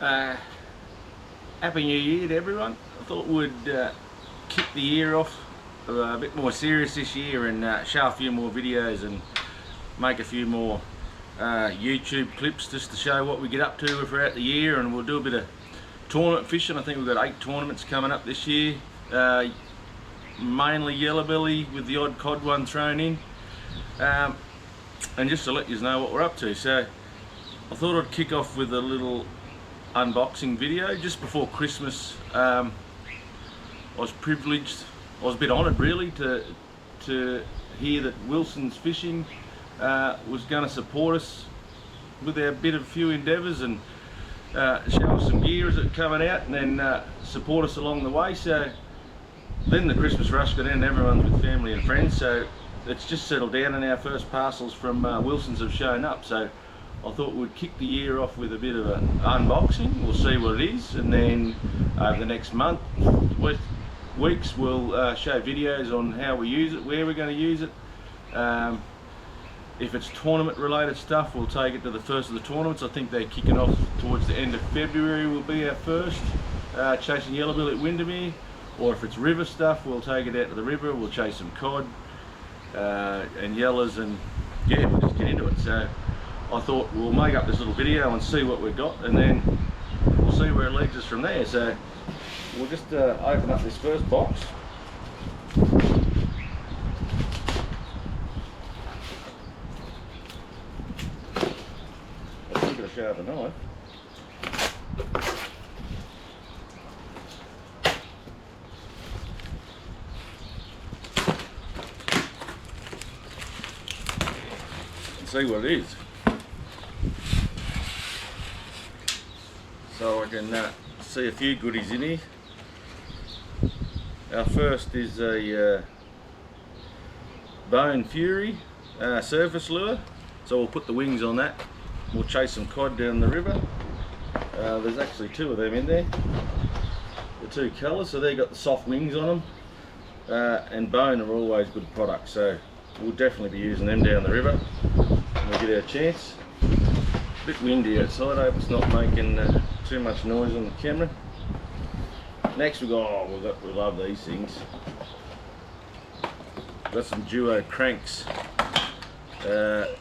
Uh, Happy New Year to everyone. I thought we'd kick the year off a bit more serious this year and show a few more videos and make a few more YouTube clips just to show what we get up to throughout the year. And we'll do a bit of tournament fishing. I think we've got 8 tournaments coming up this year, mainly Yellowbelly with the odd cod one thrown in, and just to let you know what we're up to. So I thought I'd kick off with a little unboxing video just before Christmas. I was privileged, I was a bit honoured really to hear that Wilson's Fishing was going to support us with our few endeavours and show us some gear as it coming out, and then support us along the way. So then the Christmas rush got in and everyone's with family and friends, so it's just settled down and our first parcels from Wilson's have shown up. So I thought we'd kick the year off with a bit of an unboxing. We'll see what it is, and then over the next weeks we'll show videos on how we use it, where we're going to use it. If it's tournament related stuff, we'll take it to the first of the tournaments. I think they're kicking off towards the end of February will be our first, chasing Yellowbelly at Windermere. Or if it's river stuff, we'll take it out to the river, we'll chase some cod and yellers, and yeah, we'll just get into it. So I thought we'll make up this little video and see what we've got, and then we'll see where it leads us from there. So we'll just open up this first box. I think it'll sharpen the knife. See what it is. So I can see a few goodies in here. Our first is a Bone Fury surface lure. So we'll put the wings on that. We'll chase some cod down the river. There's actually 2 of them in there. The 2 colours, so they've got the soft wings on them. And Bone are always good products, so we'll definitely be using them down the river. We'll get our chance. A bit windy outside, I hope it's not making too much noise on the camera. Next we love these things. Got some duo cranks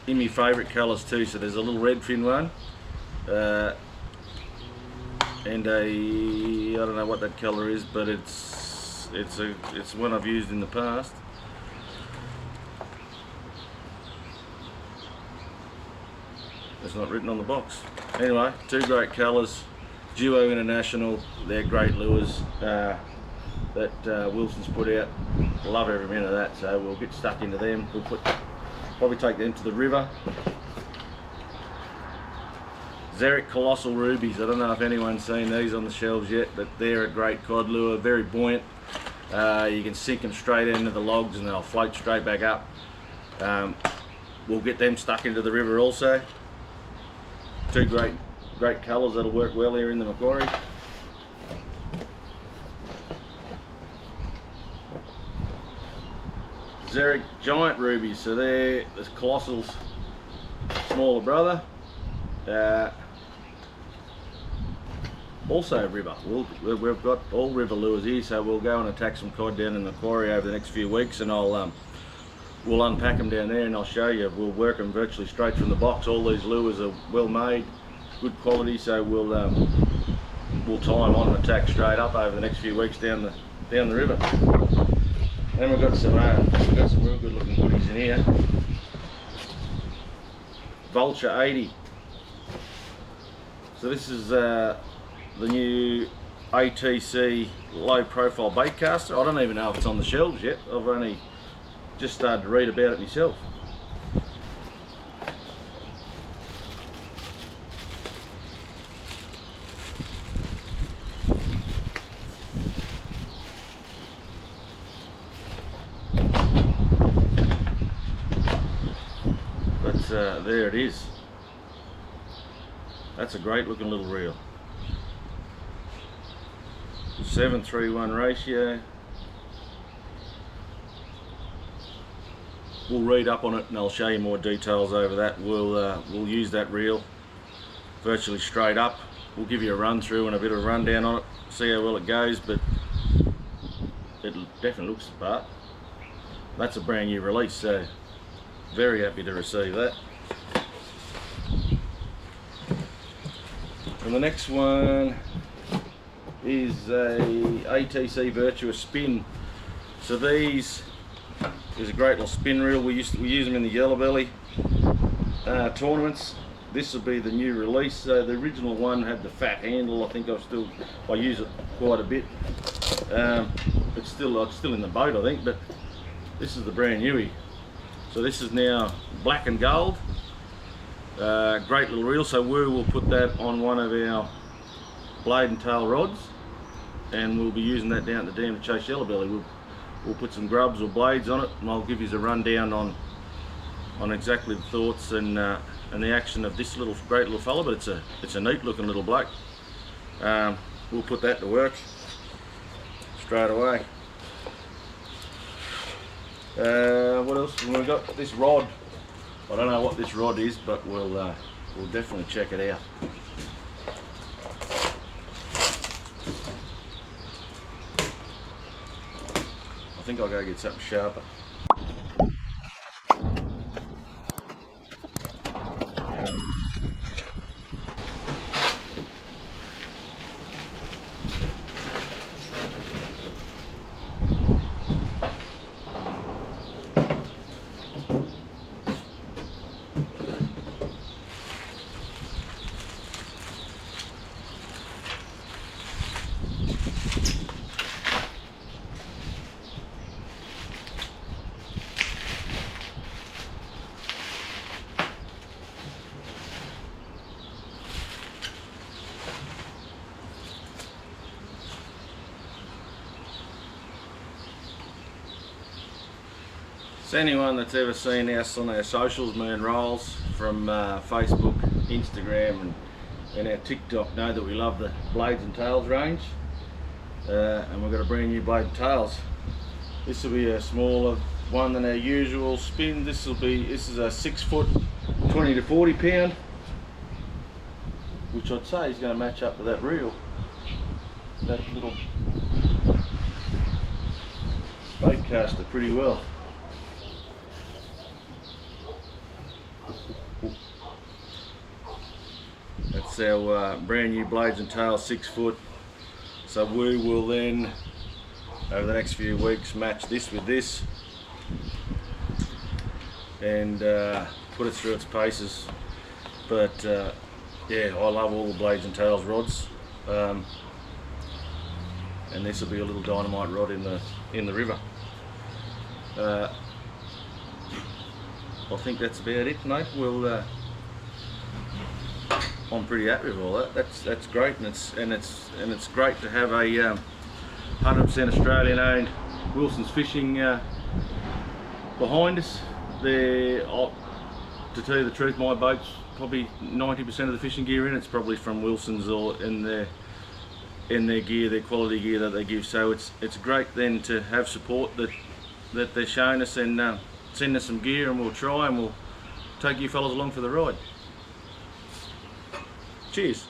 in my favourite colours too. So there's a little redfin one and I don't know what that colour is, but it's one I've used in the past. It's not written on the box. Anyway, 2 great colours, Duo International. They're great lures that Wilson's put out. Love every minute of that. So we'll get stuck into them. We'll probably take them to the river. Xeric Colossal Rubies. I don't know if anyone's seen these on the shelves yet, but they're a great cod lure. Very buoyant. You can sink them straight into the logs and they'll float straight back up. We'll get them stuck into the river also. 2 great colours that'll work well here in the Macquarie. Xeric Giant Rubies, so they're the Colossal's smaller brother. Also river. We've got all river lures here, so we'll go and attack some cod down in the Macquarie over the next few weeks, and we'll unpack them down there and I'll show you. We'll work them virtually straight from the box. All these lures are well made, good quality, so we'll tie them on and attack straight up over the next few weeks down the river. Then we've got some real good looking goodies in here. Vulture 80. So this is the new ATC low profile bait caster. I don't even know if it's on the shelves yet. I've only just started to read about it myself. But there it is. That's a great looking little reel. 7:3:1 ratio. We'll read up on it and I'll show you more details over that. We'll use that reel virtually straight up. we'll give you a run through and a bit of a rundown on it, see how well it goes, but it definitely looks the part. That's a brand new release, so very happy to receive that. And the next one is a ATC Virtua Spin. So these is a great little spin reel. We use them in the Yellowbelly tournaments. This will be the new release. So the original one had the fat handle. I think I use it quite a bit. It's still in the boat, I think, but this is the brand newie. So this is now black and gold. Great little reel. So we will put that on one of our blade and tail rods, and we'll be using that down at the dam to chase yellowbelly. We'll put some grubs or blades on it, and I'll give you a rundown on exactly the thoughts and the action of this great little fella. But it's a neat looking little bloke. We'll put that to work straight away. What else? We've got this rod. I don't know what this rod is, but we'll definitely check it out. I think I'll go get something sharper. So anyone that's ever seen us on our socials, me and Rolls, from Facebook, Instagram and our TikTok, know that we love the blades and tails range, and we've got a brand new blade and tails. This will be a smaller one than our usual spin. This is a 6 foot 20 to 40 pound, which I'd say is going to match up with that reel, that little bait caster, pretty well. That's our brand new blades and tails, 6 foot. So we will then, over the next few weeks, match this with this and put it through its paces. But yeah, I love all the blades and tails rods, and this will be a little dynamite rod in the river. I think that's about it, mate. I'm pretty happy with all that. That's great, and it's great to have a 100% Australian-owned Wilson's Fishing behind us. To tell you the truth, my boat's probably 90% of the fishing gear in it's probably from Wilson's, or in their gear, their quality gear that they give. So it's great then to have support that they're showing us, and send us some gear, and we'll try, and we'll take you fellas along for the ride. Cheers.